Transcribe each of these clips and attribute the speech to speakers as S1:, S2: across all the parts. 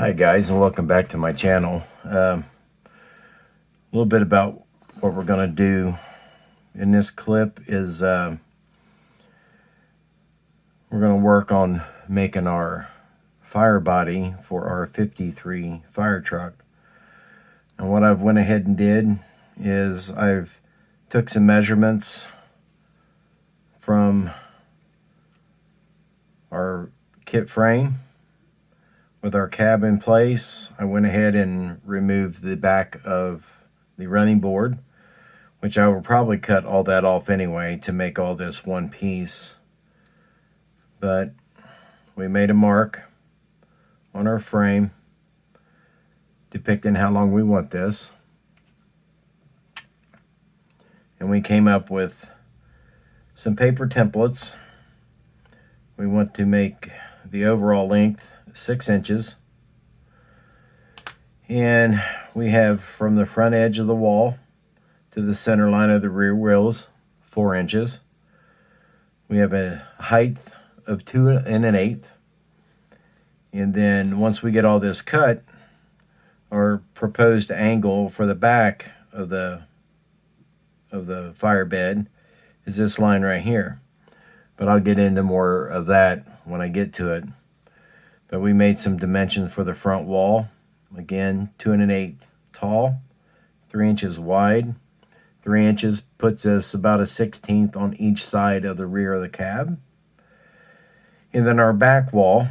S1: Hi guys, and welcome back to my channel. A little bit about what we're going to do in this clip is we're going to work on making our fire body for our 53 fire truck. And what I've went ahead and did is I've took some measurements from our kit frame. With our cab in place, I went ahead and removed the back of the running board, which I will probably cut all that off anyway to make all this one piece. But we made a mark on our frame depicting how long we want this. And we came up with some paper templates. We want to make the overall length 6 inches, and we have from the front edge of the wall to the center line of the rear wheels 4 inches. We have a height of 2 1/8, and then once we get all this cut, our proposed angle for the back of the fire bed is this line right here, but I'll get into more of that when I get to it. But we made some dimensions for the front wall. Again, 2 1/8 tall, 3 inches wide. 3 inches puts us about a 1/16 on each side of the rear of the cab. And then our back wall,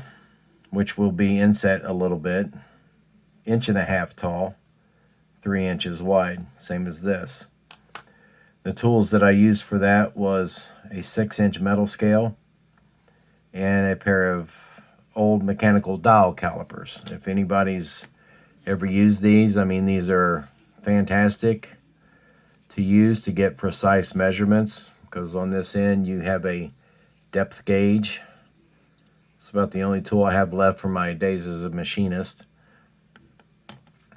S1: which will be inset a little bit, 1.5 inches tall, 3 inches wide, same as this. The tools that I used for that was a 6-inch metal scale and a pair of old mechanical dial calipers. If anybody's ever used these, I mean, these are fantastic to use to get precise measurements, because on this end you have a depth gauge. It's about the only tool I have left from my days as a machinist.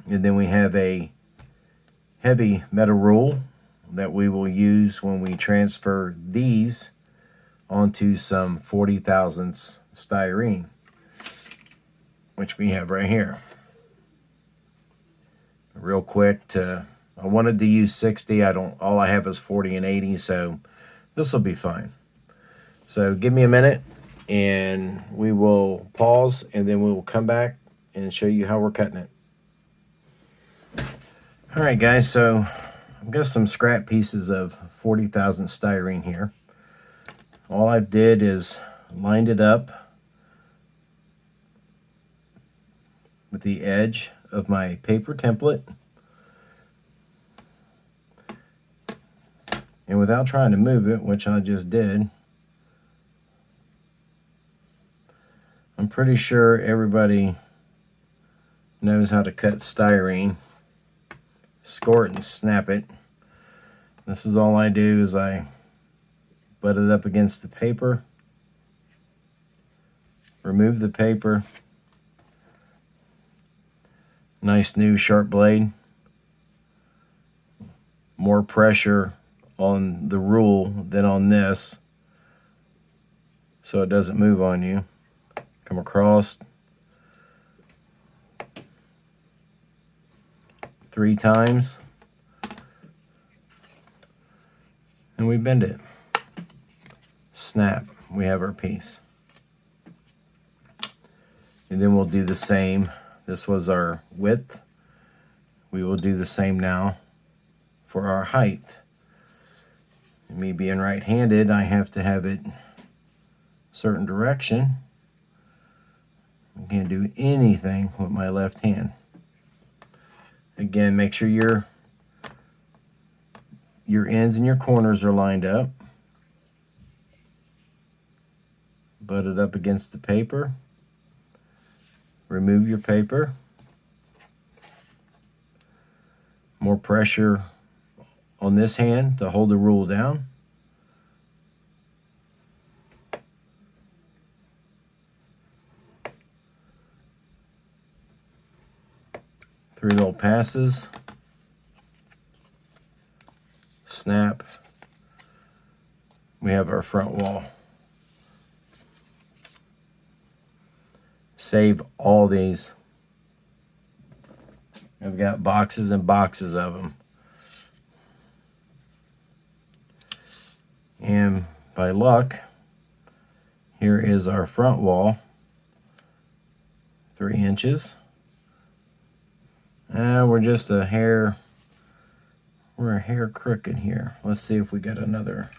S1: And then we have a heavy metal rule that we will use when we transfer these onto some 40 thousandths styrene, which we have right here. Real quick, I wanted to use 60. All I have is 40 and 80, so this will be fine. So give me a minute and we will pause, and then we will come back and show you how we're cutting it. All right guys, so I've got some scrap pieces of 40 thousandths styrene here. All I did is lined it up with the edge of my paper template, and without trying to move it, which I just did, I'm pretty sure everybody knows how to cut styrene. Score it and snap it. This is all I do, is I butt it up against the paper, remove the paper. Nice new sharp blade. More pressure on the rule than on this, so it doesn't move on you. Come across 3 times, and we bend it. Snap. We have our piece. And then we'll do the same. This was our width. We will do the same now for our height. Me being right-handed, I have to have it a certain direction. I can't do anything with my left hand. Again, make sure your ends and your corners are lined up. Butt it up against the paper. Remove your paper. More pressure on this hand to hold the rule down. Three little passes. Snap. We have our front wall. Save all these I've got boxes and boxes of them. And by luck, here is our front wall, 3 inches. We're just a hair, we're a hair crooked here. Let's see if we got another,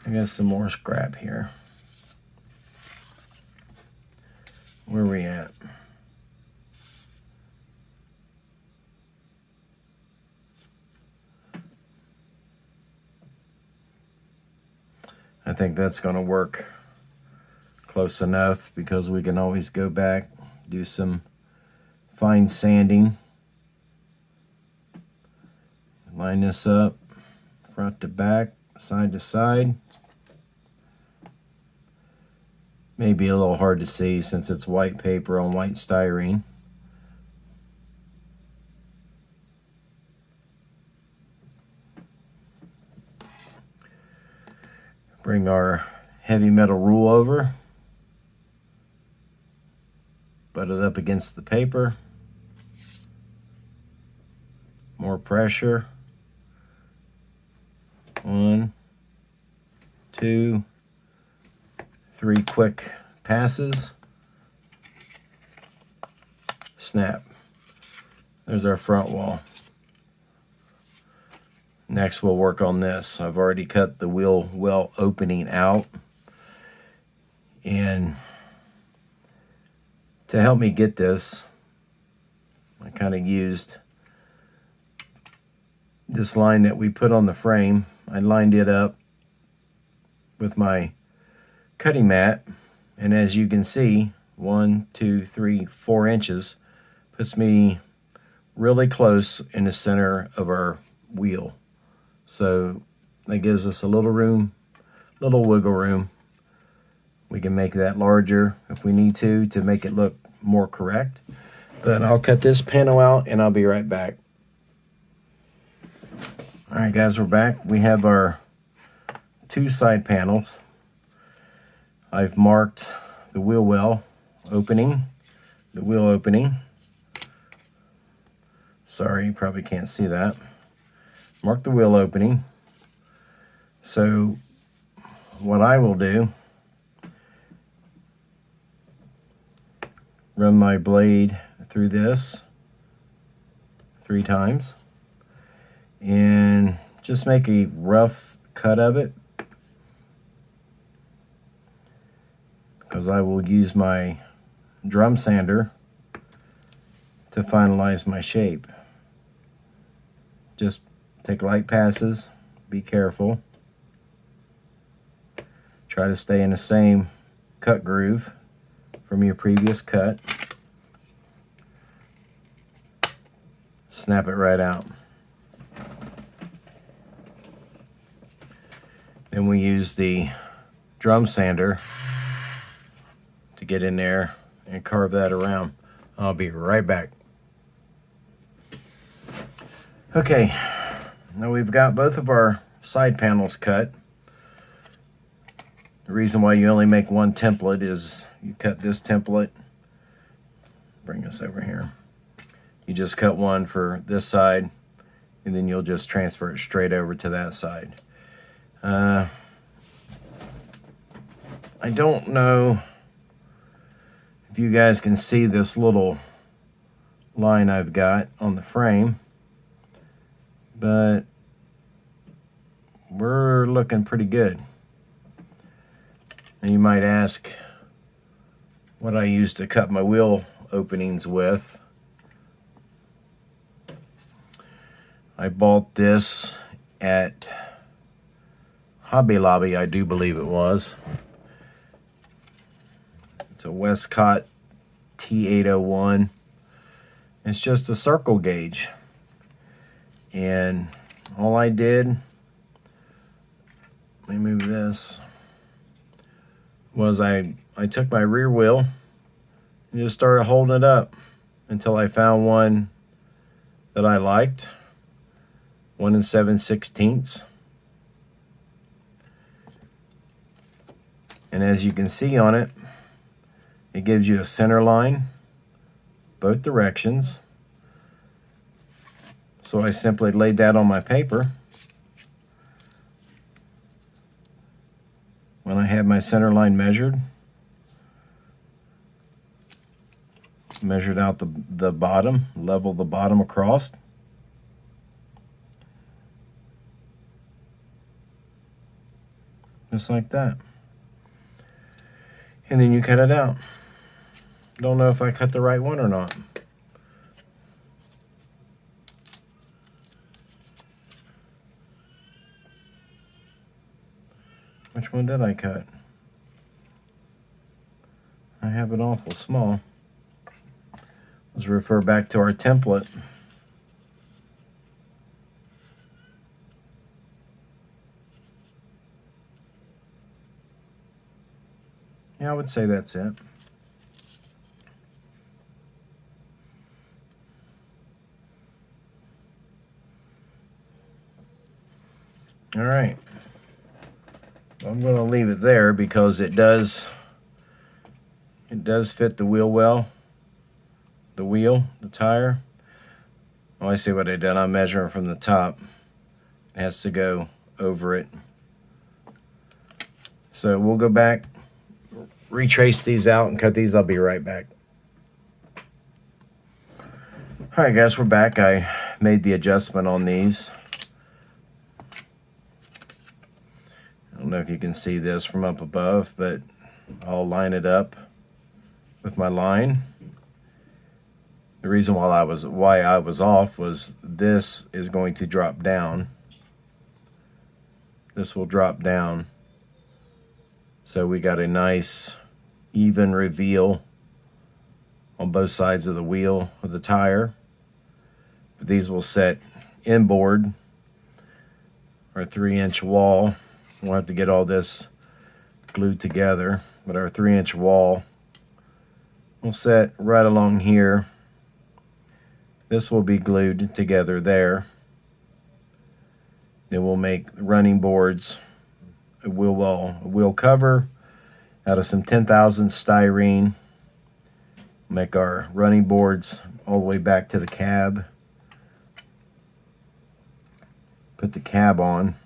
S1: I got some more scrap here. Where are we at? I think that's going to work close enough because we can always go back, do some fine sanding. Line this up, front to back, side to side. Maybe a little hard to see since it's white paper on white styrene. Bring our heavy metal rule over, butt it up against the paper, more pressure. 1, 2, 3 quick passes. Snap. There's our front wall. Next we'll work on this. I've already cut the wheel well opening out. And to help me get this, I kind of used this line that we put on the frame. I lined it up with my cutting mat, and as you can see, 1, 2, 3, 4 inches puts me really close in the center of our wheel. So that gives us a little room, little wiggle room. We can make that larger if we need to make it look more correct. But I'll cut this panel out and I'll be right back. All right, guys, we're back. We have our 2 side panels. I've marked the wheel well opening, the wheel opening. Sorry, you probably can't see that. Mark the wheel opening. So what I will do, run my blade through this 3 times and just make a rough cut of it, because I will use my drum sander to finalize my shape. Just take light passes, be careful. Try to stay in the same cut groove from your previous cut. Snap it right out. Then we use the drum sander to get in there and carve that around. I'll be right back. Okay, now we've got both of our side panels cut. The reason why you only make one template is you cut this template. Bring this over here. You just cut one for this side, and then you'll just transfer it straight over to that side. I don't know if you guys can see this little line I've got on the frame, but we're looking pretty good. And you might ask what I use to cut my wheel openings with. I bought this at Hobby Lobby, I do believe it was. It's a Westcott T801. It's just a circle gauge. And all I did, let me move this, was I took my rear wheel and just started holding it up until I found one that I liked. 1 7/16. And as you can see on it, it gives you a center line, both directions. So I simply laid that on my paper. When I had my center line measured out the bottom, level the bottom across. Just like that. And then you cut it out. Don't know if I cut the right one or not. Which one did I cut? I have it awful small. Let's refer back to our template. Yeah, I would say that's it. All right. I'm going to leave it there because it does fit the wheel well. The tire. Oh, I see what I did. I'm measuring from the top. It has to go over it. So we'll go back, retrace these out and cut these. I'll be right back. All right, guys, we're back. I made the adjustment on these. I don't know if you can see this from up above, but I'll line it up with my line. The reason why I was off was this is going to drop down. This will drop down. So we got a nice even reveal on both sides of the wheel of the tire. But these will set inboard, our 3-inch wall. We'll have to get all this glued together, but our 3-inch wall will set right along here. This will be glued together there. Then we'll make running boards, a wheel wall, a wheel cover out of some 10,000 styrene. Make our running boards all the way back to the cab. Put the cab on.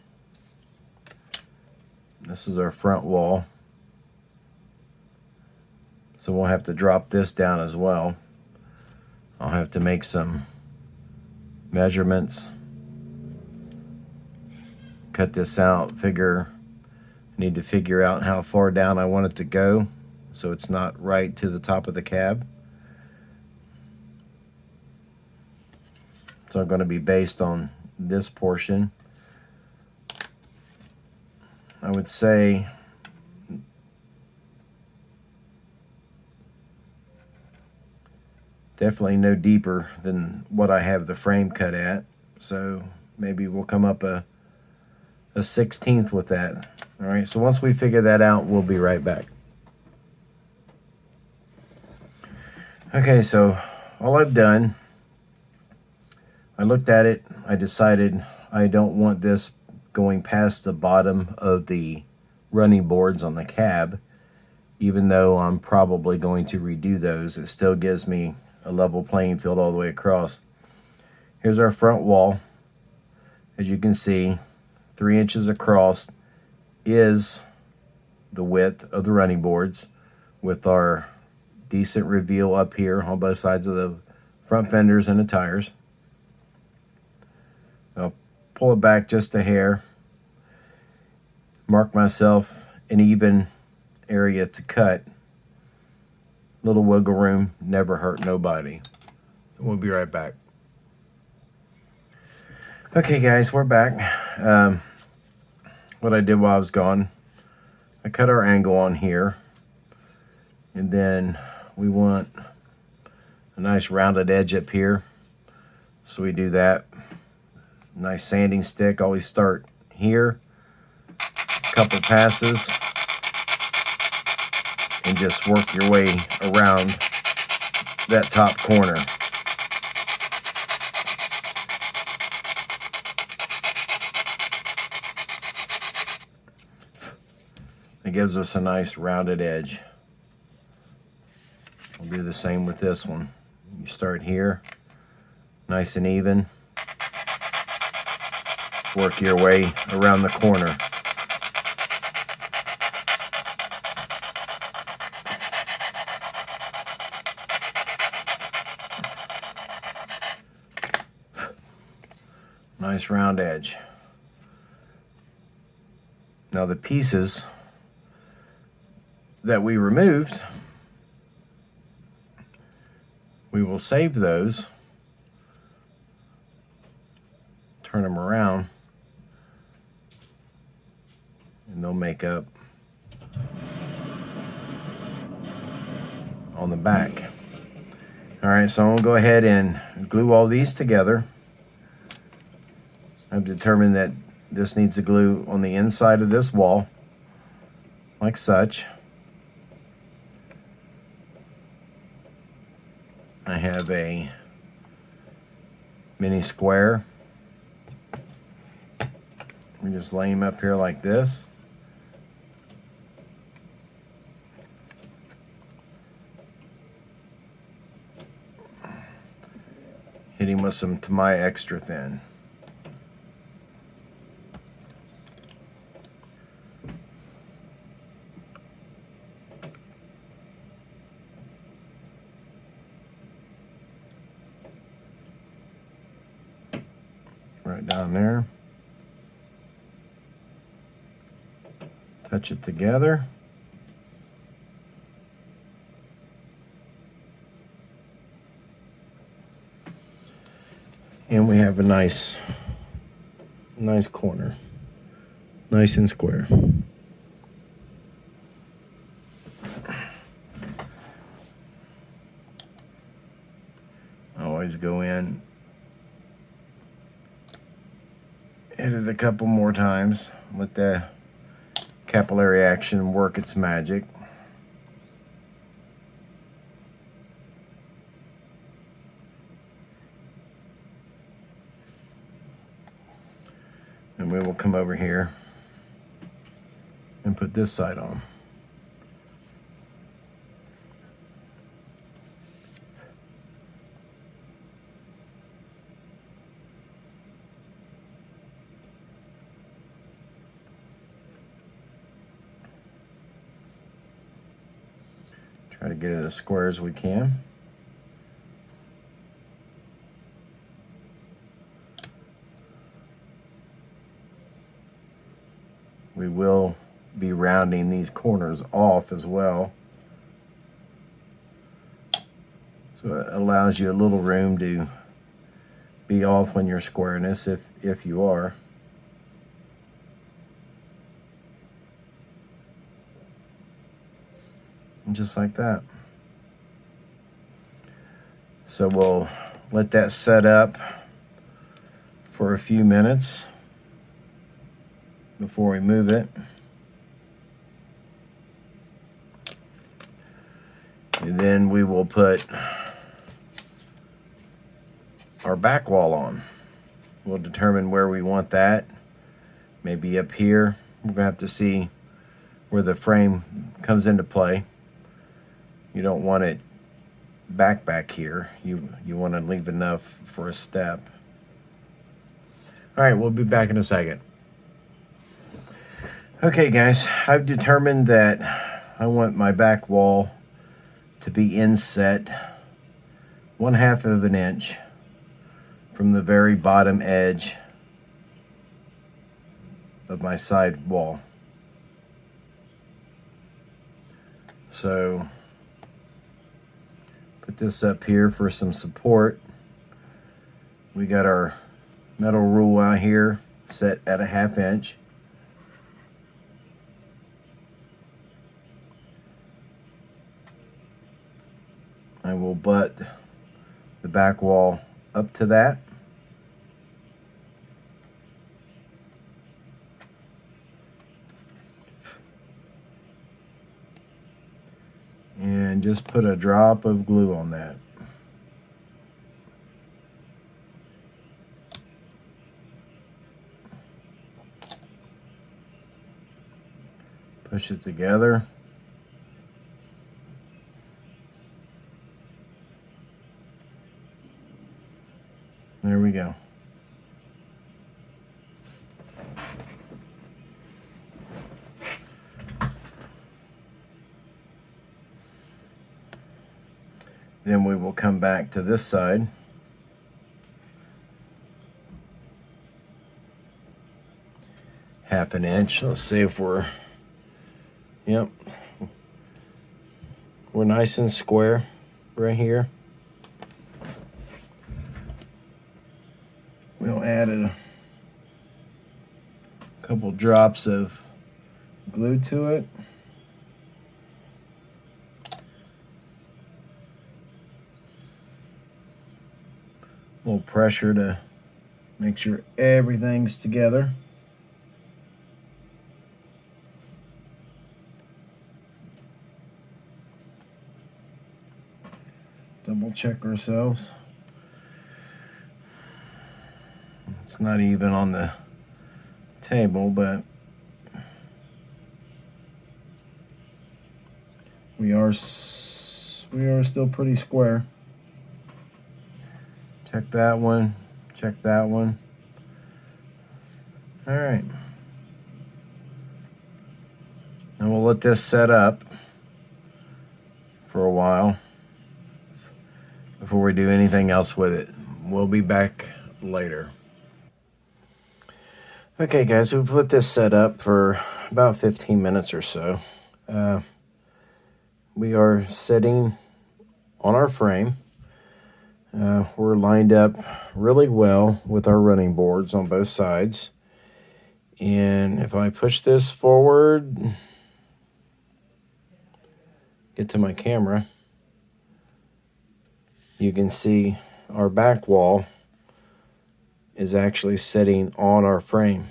S1: This is our front wall. So we'll have to drop this down as well. I'll have to make some measurements. Cut this out. Need to figure out how far down I want it to go so it's not right to the top of the cab. So I'm going to be based on this portion. I would say definitely no deeper than what I have the frame cut at. So maybe we'll come up a 1/16 with that. All right, so once we figure that out, we'll be right back. Okay, so all I've done, I looked at it, I decided I don't want this going past the bottom of the running boards on the cab. Even though I'm probably going to redo those, it still gives me a level playing field all the way across. Here's our front wall. As you can see, 3 inches across is the width of the running boards with our decent reveal up here on both sides of the front fenders and the tires. I'll pull it back just a hair, mark myself an even area to cut. Little wiggle room, never hurt nobody. We'll be right back. Okay guys, we're back. What I did while I was gone, I cut our angle on here, and then we want a nice rounded edge up here, so we do that. Nice sanding stick, always start here, couple passes, and just work your way around that top corner. It gives us a nice rounded edge. We'll do the same with this one. You start here, nice and even. work your way around the corner. Nice round edge. Now the pieces that we removed, we will save those, turn them around, and they'll make up on the back. All right, so I'm gonna go ahead and glue all these together. I've determined that this needs to glue on the inside of this wall, like such. I have a mini square. We just lay them up here like this. Hit him with some Tamiya Extra Thin. Right down there. Touch it together. And we have a nice corner. Nice and square. Always go in, hit it a couple more times, let the capillary action work its magic. And we will come over here and put this side on. Try to get it as square as we can. We will be rounding these corners off as well. So it allows you a little room to be off on your squareness if you are. And just like that. So we'll let that set up for a few minutes before we move it. And then we will put our back wall on. We'll determine where we want that. Maybe up here. We're gonna have to see where the frame comes into play. You don't want it back here. You want to leave enough for a step. All right, we'll be back in a second. Okay guys, I've determined that I want my back wall to be inset 1/2 of an inch from the very bottom edge of my side wall. So put this up here for some support. We got our metal rule out here set at 1/2 inch. I will butt the back wall up to that. And just put a drop of glue on that. Push it together. There we go. Then we will come back to this side. Half an inch. Let's see if we're, yep, we're nice and square right here. We'll add a couple drops of glue to it. A little pressure to make sure everything's together. Double check ourselves. It's not even on the table, but we are still pretty square. Check that one. Check that one. All right. And we'll let this set up for a while before we do anything else with it. We'll be back later. Okay, guys, we've let this set up for about 15 minutes or so. We are sitting on our frame. We're lined up really well with our running boards on both sides. And if I push this forward, get to my camera, you can see our back wall is actually sitting on our frame.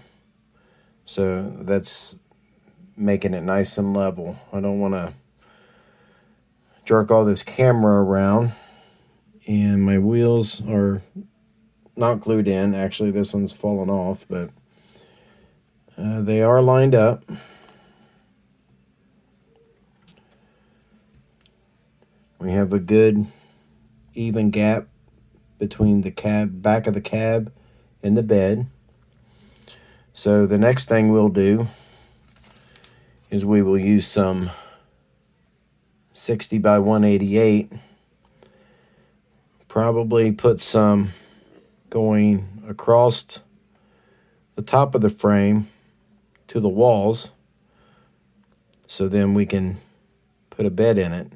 S1: So that's making it nice and level. I don't want to jerk all this camera around, and my wheels are not glued in. Actually, this one's fallen off, but they are lined up. We have a good even gap between the back of the cab and the bed. So the next thing we'll do is we will use some 60 by 188, probably put some going across the top of the frame to the walls, so then we can put a bed in it.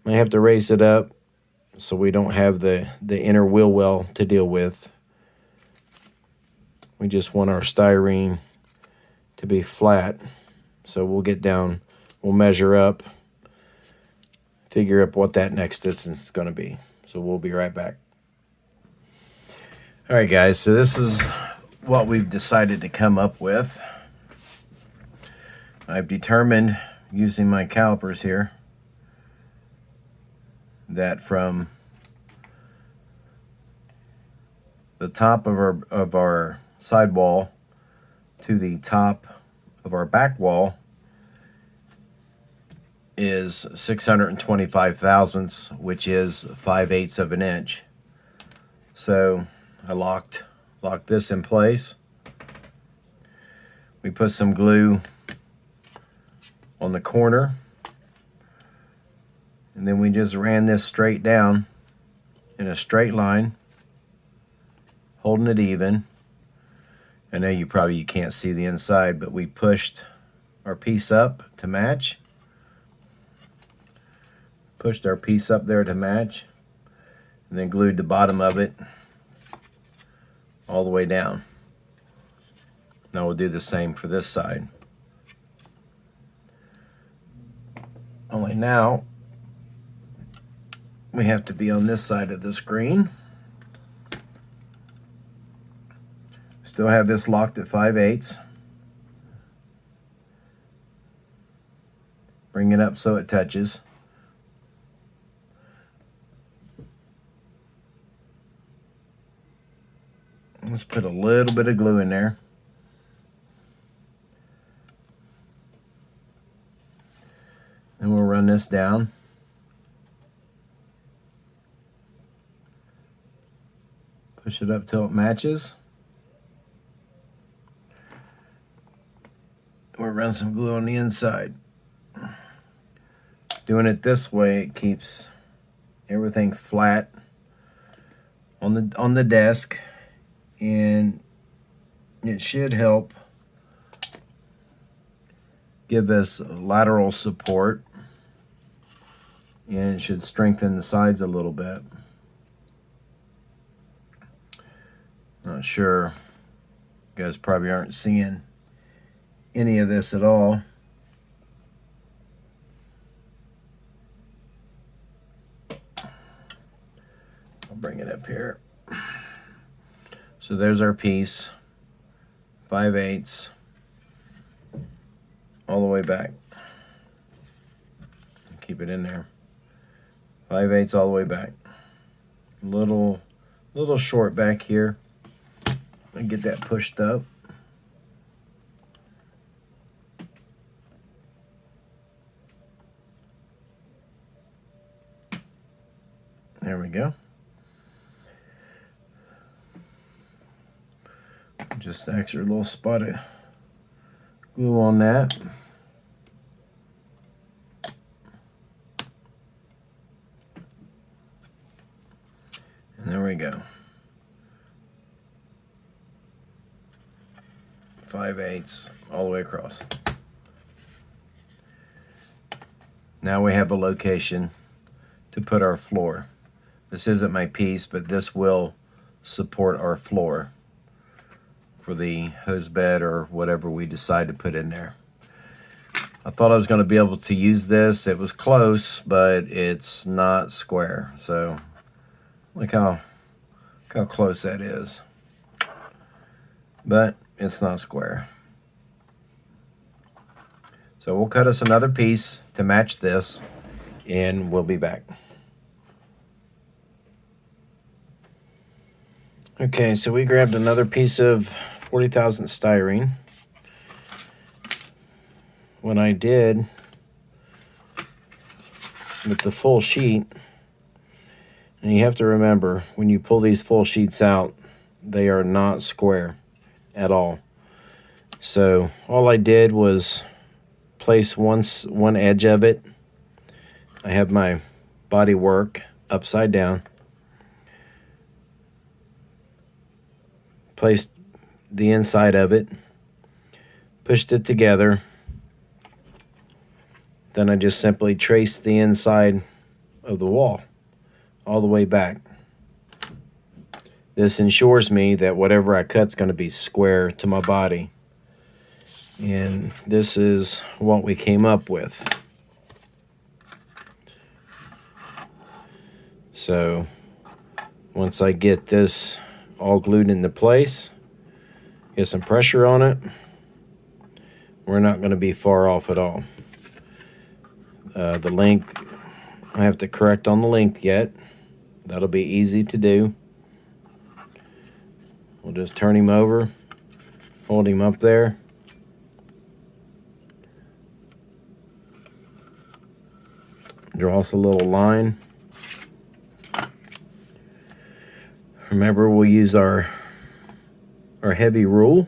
S1: Might have to raise it up so we don't have the inner wheel well to deal with. We just want our styrene to be flat. So we'll get down, we'll measure up, figure up what that next distance is going to be. So we'll be right back. All right, guys, so this is what we've decided to come up with. I've determined, using my calipers here, that from the top of our sidewall to the top of our back wall is 625 thousandths, which is 5/8 of an inch. So I locked this in place. We put some glue on the corner, and then we just ran this straight down in a straight line, holding it even. I know you can't see the inside, but we pushed our piece up to match. Pushed our piece up there to match, and then glued the bottom of it all the way down. Now we'll do the same for this side. Only now we have to be on this side of the screen. Still have this locked at 5/8. Bring it up so it touches. Let's put a little bit of glue in there. Then we'll run this down. Push it up till it matches. We'll run some glue on the inside. Doing it this way, it keeps everything flat on the desk, and it should help give us lateral support, and it should strengthen the sides a little bit. Not sure, you guys probably aren't seeing any of this at all. I'll bring it up here. So there's our piece, 5/8 all the way back. Keep it in there. 5/8 all the way back. Little short back here. And get that pushed up. There we go. Just extra little spot of glue on that. And there we go. 5/8 all the way across. Now we have a location to put our floor. This isn't my piece, but this will support our floor for the hose bed or whatever we decide to put in there. I thought I was going to be able to use this. It was close, but it's not square. So look how close that is. But it's not square. So we'll cut us another piece to match this, and we'll be back. Okay, so we grabbed another piece of 40,000 styrene. When I did with the full sheet, and you have to remember, when you pull these full sheets out, they are not square at all. So all I did was place one edge of it. I have my body work upside down. Placed the inside of it, pushed it together. Then I just simply traced the inside of the wall all the way back. This ensures me that whatever I cut is going to be square to my body. And this is what we came up with. So once I get this all glued into place, get some pressure on it, we're not going to be far off at all. The length, I have to correct on the length yet. That'll be easy to do. We'll just turn him over, hold him up there. Draw us a little line. Remember, we'll use our heavy rule.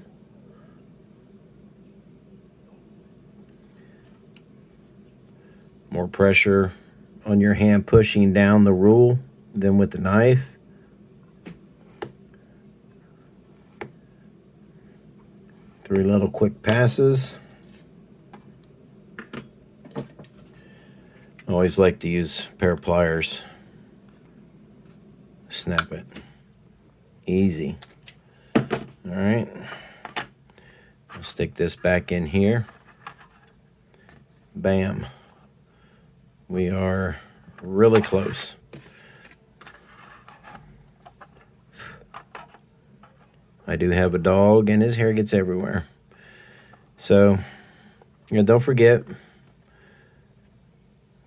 S1: More pressure on your hand pushing down the rule than with the knife. Three little quick passes. I always like to use a pair of pliers. Snap it. Easy. All right. I'll stick this back in here. Bam. We are really close. I do have a dog and his hair gets everywhere. So, don't forget,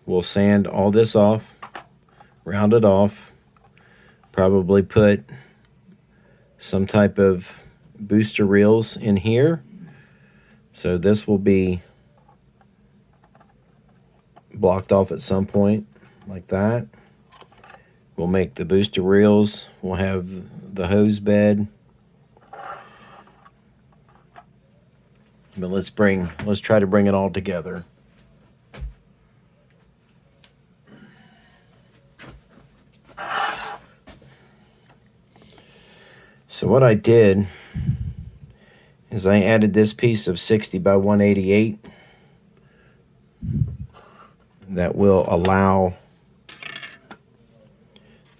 S1: we'll sand all this off, round it off, probably put some type of booster reels in here. So this will be blocked off at some point like that. We'll make the booster reels. We'll have the hose bed. But let's try to bring it all together. So what I did is I added this piece of 60 by 188 that will allow,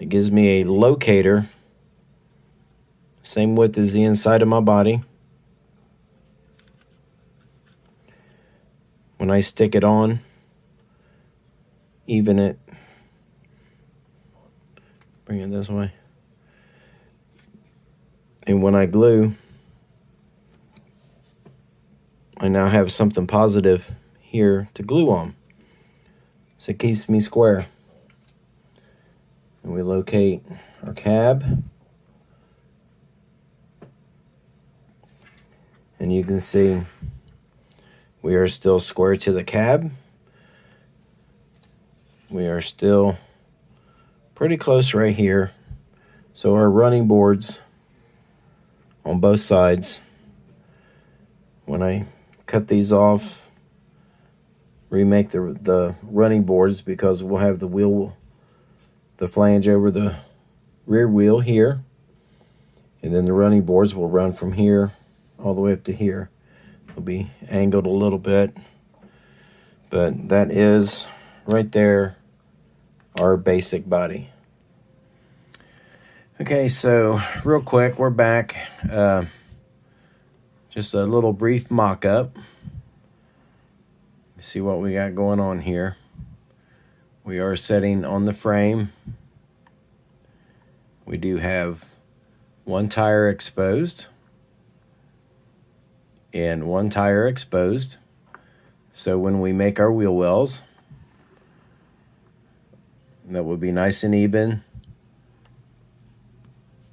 S1: it gives me a locator, same width as the inside of my body. When I stick it on, even it, bring it this way, and when I glue, I now have something positive here to glue on. So it keeps me square. And we locate our cab. And you can see we are still square to the cab. We are still pretty close right here. So our running boards on both sides, when I cut these off, remake the running boards, because we'll have the flange over the rear wheel here, and then the running boards will run from here all the way up to here. It'll be angled a little bit, but that is right there our basic body. Okay, so real quick, we're back. Just a little brief mock-up. See what we got going on here. We are setting on the frame. We do have one tire exposed and one tire exposed. So when we make our wheel wells, that will be nice and even.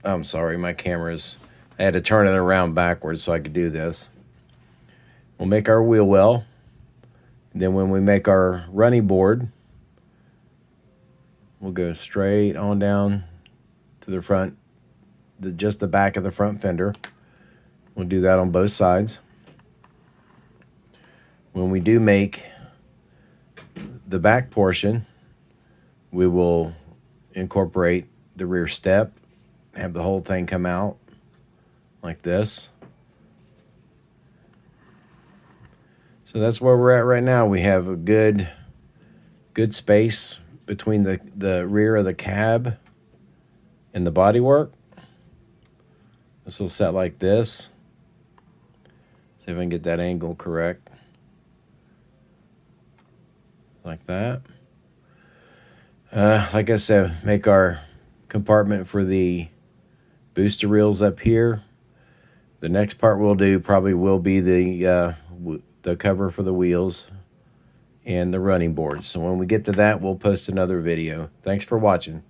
S1: I'm sorry, my camera's, I had to turn it around backwards so I could do this. We'll make our wheel well. Then when we make our running board, we'll go straight on down to the front, just the back of the front fender. We'll do that on both sides. When we do make the back portion, we will incorporate the rear step, have the whole thing come out like this. So that's where we're at right now. We have a good space between the rear of the cab and the bodywork. This will set like this. See if I can get that angle correct. Like that. Like I said, make our compartment for the booster reels up here. The next part we'll do probably will be the cover for the wheels and the running boards. So when we get to that, we'll post another video. Thanks for watching.